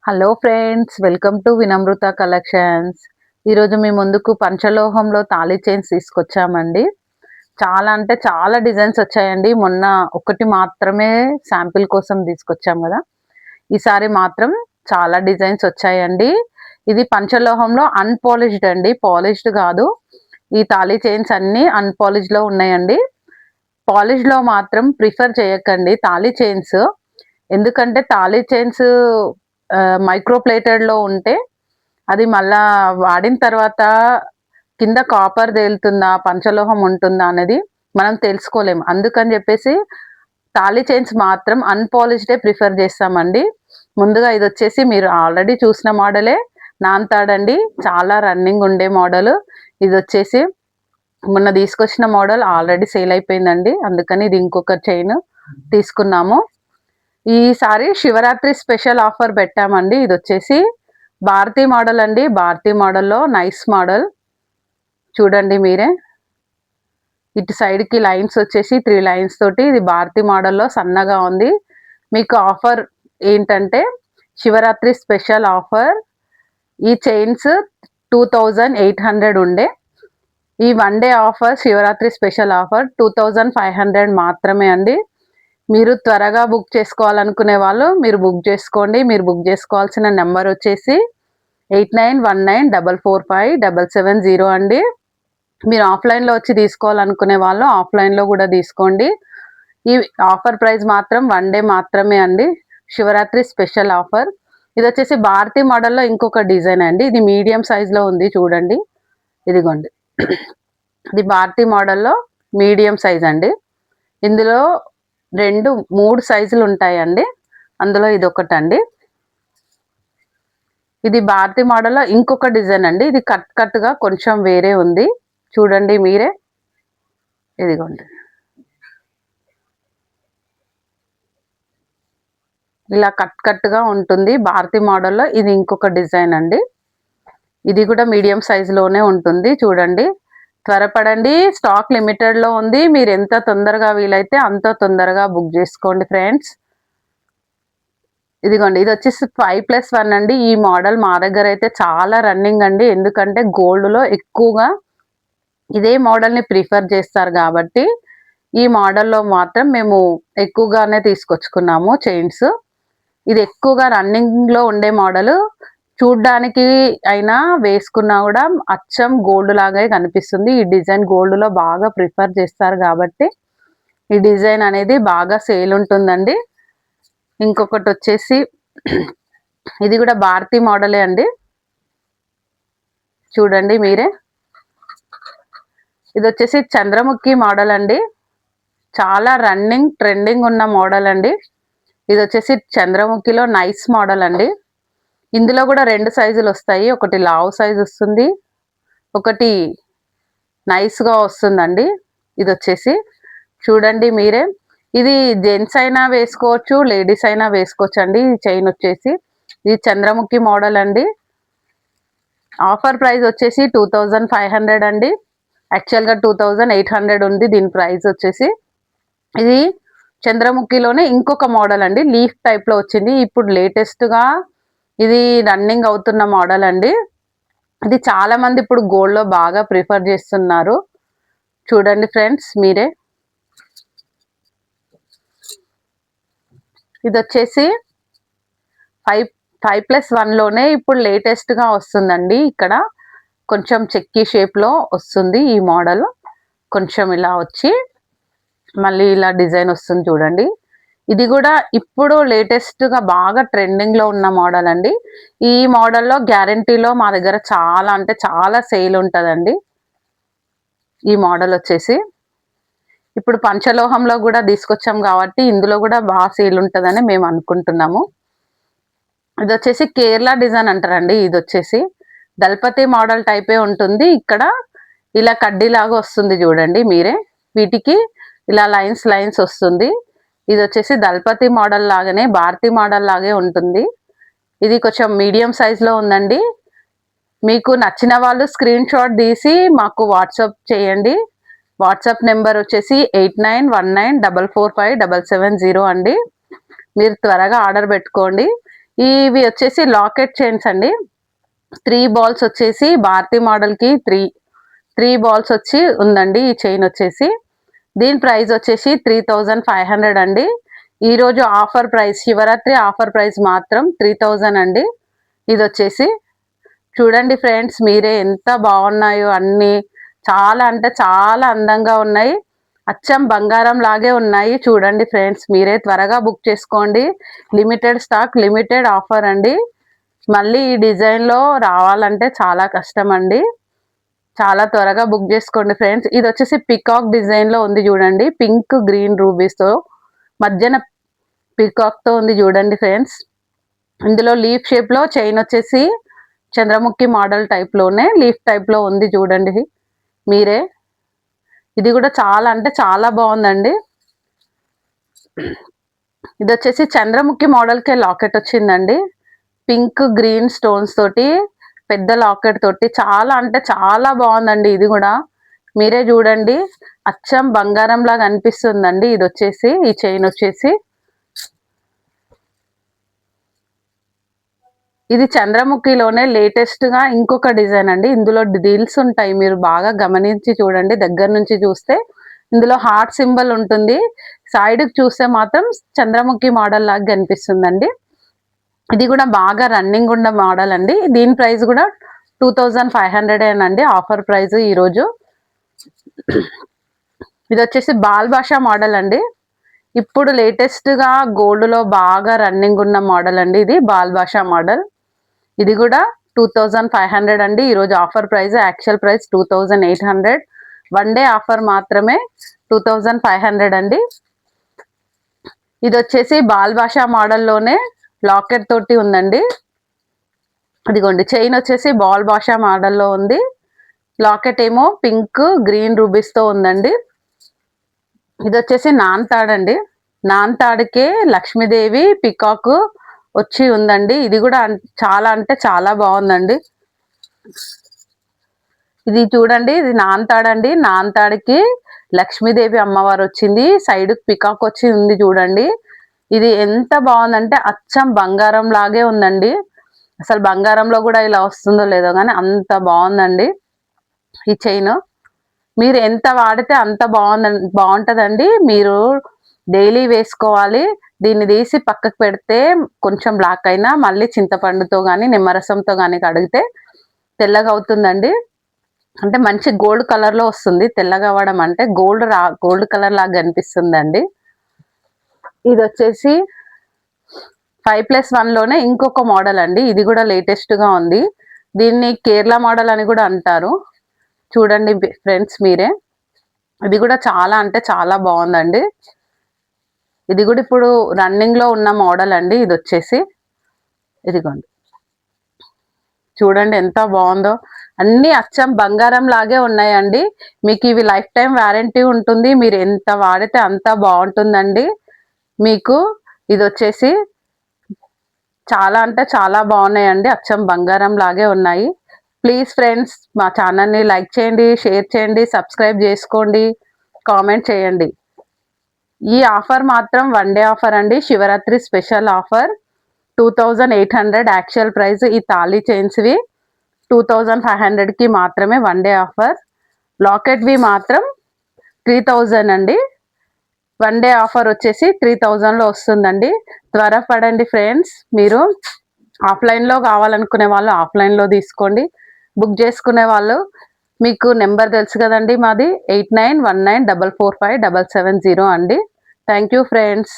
Hello friends, welcome to Vinamrata collections. ఈరోజు మీ ముందుకు పంచలోహంలో తాళీ చైన్స్ తీసుకొచ్చామండి. చాలా అంటే చాలా డిజైన్స్ వచ్చాయండి. మొన్న ఒకటి మాత్రమే శాంపిల్ కోసం తీసుకొచ్చాం కదా. ఈసారి మాత్రం చాలా డిజైన్స్ వచ్చాయండి. ఇది పంచలోహంలో అన్పాలిష్డ్ అండి, పాలిష్డ్ కాదు. ఈ తాళీ చైన్స్ అన్నీ అన్పాలిష్డ్లో ఉన్నాయండి. పాలిష్డ్లో మాత్రం ప్రిఫర్ చేయకండి తాళీ చైన్స్. ఎందుకంటే తాళీ చైన్స్ మైక్రో ప్లేటెడ్‌లో ఉంటే అది మళ్ళా వాడిన తర్వాత కింద కాపర్ తేలుతుందా, పంచలోహం ఉంటుందా అనేది మనం తెలుసుకోలేం. అందుకని జెప్పేసి తాళీ చైన్స్ మాత్రం అన్‌పాలిష్డే ప్రిఫర్ చేస్తామండి. ముందుగా ఇదొచ్చేసి మీరు ఆల్రెడీ చూసిన మోడలే నాన్‌తాడండి. చాలా రన్నింగ్ ఉండే మోడలు. ఇదొచ్చేసి మొన్న తీసుకొచ్చిన మోడల్ ఆల్రెడీ సేల్ అయిపోయిందండి. అందుకని ఇది ఇంకొక చైన్ తీసుకున్నాము. ఈసారి శివరాత్రి స్పెషల్ ఆఫర్ పెట్టామండి. ఇదొచ్చేసి భారతీ మోడల్ అండి. భారతీ మోడల్‌లో నైస్ మోడల్. చూడండి మీరే. ఇటు సైడ్‌కి లైన్స్ వచ్చేసి 3 లైన్స్ తోటి ఇది భారతీ మోడల్‌లో సన్నగా ఉంది. మీకు ఆఫర్ ఏంటంటే శివరాత్రి స్పెషల్ ఆఫర్. ఈ చైన్స్ 2800 ఉండే. ఈ 1 day offer Shivaratri special offer 2500 మాత్రమే అండి. మీరు త్వరగా బుక్ చేసుకోవాలనుకునే వాళ్ళు మీరు బుక్ చేసుకోండి. మీరు బుక్ చేసుకోవాల్సిన నెంబర్ వచ్చేసి 8919445770 అండి. మీరు ఆఫ్లైన్లో వచ్చి తీసుకోవాలనుకునే వాళ్ళు ఆఫ్లైన్లో కూడా తీసుకోండి. ఈ ఆఫర్ ప్రైస్ మాత్రం 1 డే మాత్రమే అండి. Shivaratri special offer. ఇది వచ్చేసి భారతీ మోడల్లో ఇంకొక డిజైన్ అండి. ఇది మీడియం సైజులో ఉంది చూడండి. ఇదిగోండి, ఇది భారతీ మోడల్లో మీడియం సైజ్ అండి. ఇందులో 3 సైజులు ఉంటాయండి. అందులో ఇది ఒకటండి. ఇది భారతీ మోడల్లో ఇంకొక డిజైన్ అండి. ఇది కట్గా కొంచెం వేరే ఉంది. చూడండి మీరే. ఇదిగోండి, ఇలా కట్గా ఉంటుంది భారతీ మోడల్లో. ఇది ఇంకొక డిజైన్ అండి. ఇది కూడా మీడియం సైజులోనే ఉంటుంది. చూడండి, త్వరపడండి, స్టాక్ లిమిటెడ్లో ఉంది. మీరు ఎంత తొందరగా వీలైతే అంత తొందరగా బుక్ చేసుకోండి ఫ్రెండ్స్. ఇదిగోండి, ఇది వచ్చేసి 5+1 అండి. ఈ మోడల్ మా దగ్గర అయితే చాలా రన్నింగ్ అండి. ఎందుకంటే గోల్డ్లో ఎక్కువగా ఇదే మోడల్ని ప్రిఫర్ చేస్తారు కాబట్టి ఈ మోడల్లో మాత్రం మేము ఎక్కువగానే తీసుకొచ్చుకున్నాము చైన్స్. ఇది ఎక్కువగా రన్నింగ్లో ఉండే మోడల్. చూడ్డానికి అయినా వేసుకున్నా కూడా అచ్చం గోల్డ్ లాగే కనిపిస్తుంది. ఈ డిజైన్ గోల్డ్లో బాగా ప్రిఫర్ చేస్తారు కాబట్టి ఈ డిజైన్ అనేది బాగా సేల్ ఉంటుందండి. ఇంకొకటి వచ్చేసి ఇది కూడా భారతీ మోడలే అండి. చూడండి మీరే. ఇది వచ్చేసి చంద్రముఖి మోడల్ అండి. చాలా రన్నింగ్ ట్రెండింగ్ ఉన్న మోడల్ అండి. ఇది వచ్చేసి చంద్రముఖిలో నైస్ మోడల్ అండి. ఇందులో కూడా 2 సైజులు వస్తాయి. ఒకటి లావ్ సైజ్ వస్తుంది, ఒకటి నైస్గా వస్తుందండి. ఇది వచ్చేసి చూడండి మీరే. ఇది జెంట్స్ అయినా వేసుకోవచ్చు, లేడీస్ అయినా వేసుకోవచ్చు అండి. ఈ చైన్ వచ్చేసి ఇది చంద్రముఖి మోడల్ అండి. ఆఫర్ ప్రైస్ వచ్చేసి 2500 అండి. యాక్చువల్గా 2800 ఉంది దీని ప్రైస్ వచ్చేసి. ఇది చంద్రముఖిలోనే ఇంకొక మోడల్ అండి. లీఫ్ టైప్లో వచ్చింది. ఇప్పుడు లేటెస్ట్గా ఇది రన్నింగ్ అవుతున్న మోడల్ అండి. ఇది చాలా మంది ఇప్పుడు గోల్డ్లో బాగా ప్రిఫర్ చేస్తున్నారు. చూడండి ఫ్రెండ్స్ మీరే. ఇది వచ్చేసి 5+1లోనే ఇప్పుడు లేటెస్ట్గా వస్తుందండి. ఇక్కడ కొంచెం చెక్కీ షేప్లో వస్తుంది ఈ మోడల్. కొంచెం ఇలా వచ్చి మళ్ళీ ఇలా డిజైన్ వస్తుంది చూడండి. ఇది కూడా ఇప్పుడు లేటెస్ట్గా బాగా ట్రెండింగ్లో ఉన్న మోడల్ అండి. ఈ మోడల్లో గ్యారంటీలో మా దగ్గర చాలా అంటే చాలా సేల్ ఉంటుందండి. ఈ మోడల్ వచ్చేసి ఇప్పుడు పంచలోహంలో కూడా తీసుకొచ్చాం కాబట్టి ఇందులో కూడా బాగా సేల్ ఉంటుందని మేము అనుకుంటున్నాము. ఇది వచ్చేసి కేరళ డిజైన్ అంటారండి. ఇది వచ్చేసి దళపతి మోడల్ టైపే ఉంటుంది. ఇక్కడ ఇలా కడ్డీలాగా వస్తుంది చూడండి మీరే. వీటికి ఇలా లైన్స్ వస్తుంది. ఇది వచ్చేసి దళపతి మోడల్ లాగానే భారతీ మోడల్ లాగే ఉంటుంది. ఇది కొంచెం మీడియం సైజులో ఉందండి. మీకు నచ్చిన వాళ్ళు స్క్రీన్ షాట్ తీసి మాకు వాట్సాప్ చేయండి. వాట్సాప్ నెంబర్ వచ్చేసి 8919445770 అండి. మీరు త్వరగా ఆర్డర్ పెట్టుకోండి. ఇవి వచ్చేసి లాకెట్ చైన్స్ అండి. 3 బాల్స్ వచ్చేసి భారతి మోడల్కి త్రీ బాల్స్ వచ్చి ఉందండి ఈ చైన్ వచ్చేసి. దీని ప్రైస్ వచ్చేసి 3500 అండి. ఈరోజు offer price, Shivaratri offer price మాత్రం 3000 అండి. ఇది వచ్చేసి చూడండి ఫ్రెండ్స్, మీరే ఎంత బాగున్నాయో అన్నీ. చాలా అంటే చాలా అందంగా ఉన్నాయి. అచ్చం బంగారం లాగే ఉన్నాయి. చూడండి ఫ్రెండ్స్, మీరే త్వరగా బుక్ చేసుకోండి. లిమిటెడ్ స్టాక్, లిమిటెడ్ ఆఫర్ అండి. మళ్ళీ ఈ డిజైన్లో రావాలంటే చాలా కష్టం అండి. చాలా త్వరగా బుక్ చేసుకోండి ఫ్రెండ్స్. ఇది వచ్చేసి పికాక్ డిజైన్లో ఉంది చూడండి. పింక్ గ్రీన్ రూబీస్తో మధ్యన పికాక్తో ఉంది చూడండి ఫ్రెండ్స్. ఇందులో లీఫ్ షేప్లో చైన్ వచ్చేసి చంద్రముఖి మోడల్ టైప్లోనే లీఫ్ టైప్లో ఉంది చూడండి మీరే. ఇది కూడా చాలా అంటే చాలా బాగుందండి. ఇది వచ్చేసి చంద్రముఖి మోడల్కే లాకెట్ వచ్చిందండి. పింక్ గ్రీన్ స్టోన్స్ తోటి పెద్ద లాకెట్ తోటి చాలా అంటే చాలా బాగుందండి. ఇది కూడా మీరే చూడండి, అచ్చం బంగారం లాగా అనిపిస్తుందండి. ఇది వచ్చేసి ఈ చైన్ వచ్చేసి ఇది చంద్రముఖిలోనే లేటెస్ట్ గా ఇంకొక డిజైన్ అండి. ఇందులో డీల్స్ ఉంటాయి, మీరు బాగా గమనించి చూడండి. దగ్గర నుంచి చూస్తే ఇందులో హార్ట్ సింబల్ ఉంటుంది. సైడ్ చూస్తే మాత్రం చంద్రముఖి మోడల్ లాగా కనిపిస్తుందండి. ఇది కూడా బాగా రన్నింగ్ ఉన్న మోడల్ అండి. దీని ప్రైస్ కూడా 2500 అండి, ఆఫర్ ప్రైస్ ఈరోజు. ఇది వచ్చేసి బాల్ భాషా మోడల్ అండి. ఇప్పుడు లేటెస్ట్ గా గోల్డ్ లో బాగా రన్నింగ్ ఉన్న మోడల్ అండి. ఇది బాల్ భాషా మోడల్. ఇది కూడా 2500 అండి. ఈరోజు offer price, actual price 2800. One day offer మాత్రమే 2500 అండి. ఇది వచ్చేసి బాల్ భాషా మోడల్లోనే లాకెట్ తోటి ఉందండి. ఇదిగోండి, చైన్ వచ్చేసి బాల్ భాషా మోడల్లో ఉంది. లాకెట్ ఏమో పింక్ గ్రీన్ రూబీస్తో ఉందండి. ఇది వచ్చేసి నాన్తాడ్ అండి. నాన్తాడ్కే లక్ష్మీదేవి పికాక్ వచ్చి ఉందండి. ఇది కూడా చాలా అంటే చాలా బాగుందండి. ఇది చూడండి, ఇది నాన్తాడ్ అండి. నాన్తాడ్కి లక్ష్మీదేవి అమ్మవారు వచ్చింది, సైడ్ పికాక్ వచ్చి ఉంది చూడండి. ఇది ఎంత బాగుందంటే అచ్చం బంగారం లాగే ఉందండి. అసలు బంగారంలో కూడా ఇలా వస్తుందో లేదో కానీ అంత బాగుందండి ఈ చైన్. మీరు ఎంత వాడితే అంత బాగుంటుందండి. మీరు డైలీ వేసుకోవాలి. దీన్ని తీసి పక్కకు పెడితే కొంచెం బ్లాక్ అయినా మళ్ళీ చింతపండుతో కానీ నిమ్మరసంతో కానీ కడిగితే తెల్లగా అవుతుందండి. అంటే మంచి గోల్డ్ కలర్లో వస్తుంది. తెల్లగా అవ్వడం అంటే గోల్డ్ కలర్ లాగా కనిపిస్తుందండి. ఇది వచ్చేసి 5+1లోనే ఇంకొక మోడల్ అండి. ఇది కూడా లేటెస్ట్గా ఉంది. దీన్ని కేరళ మోడల్ అని కూడా అంటారు. చూడండి ఫ్రెండ్స్ మీరే, ఇది కూడా చాలా అంటే చాలా బాగుందండి. ఇది కూడా ఇప్పుడు రన్నింగ్లో ఉన్న మోడల్ అండి. ఇది వచ్చేసి ఇదిగోండి, చూడండి ఎంత బాగుందో. అన్ని అచ్చం బంగారం లాగే ఉన్నాయండి. మీకు ఇవి లైఫ్ టైం వారంటీ ఉంటుంది. మీరు ఎంత వాడితే అంత బాగుంటుందండి మీకు. ఇది వచ్చేసి చాలా అంటే చాలా బాగున్నాయండి, అచ్చం బంగారం లాగే ఉన్నాయి. ప్లీజ్ ఫ్రెండ్స్, మా ఛానల్ని లైక్ చేయండి, షేర్ చేయండి, సబ్స్క్రైబ్ చేసుకోండి, కామెంట్ చేయండి. ఈ ఆఫర్ మాత్రం వన్ డే ఆఫర్ అండి, Shivaratri special offer. 2800 actual price. ఈ తాళీ చైన్స్వి 2500కి మాత్రమే వన్ డే ఆఫర్. లాకెట్వి మాత్రం 3000 అండి. వన్ డే ఆఫర్ వచ్చేసి 3000లో వస్తుందండి. త్వరపడండి ఫ్రెండ్స్. మీరు ఆఫ్లైన్లో కావాలనుకునే వాళ్ళు ఆఫ్లైన్లో తీసుకోండి. బుక్ చేసుకునే వాళ్ళు మీకు నెంబర్ తెలుసు కదండి, మాది 8919445770 అండి. Thank you friends.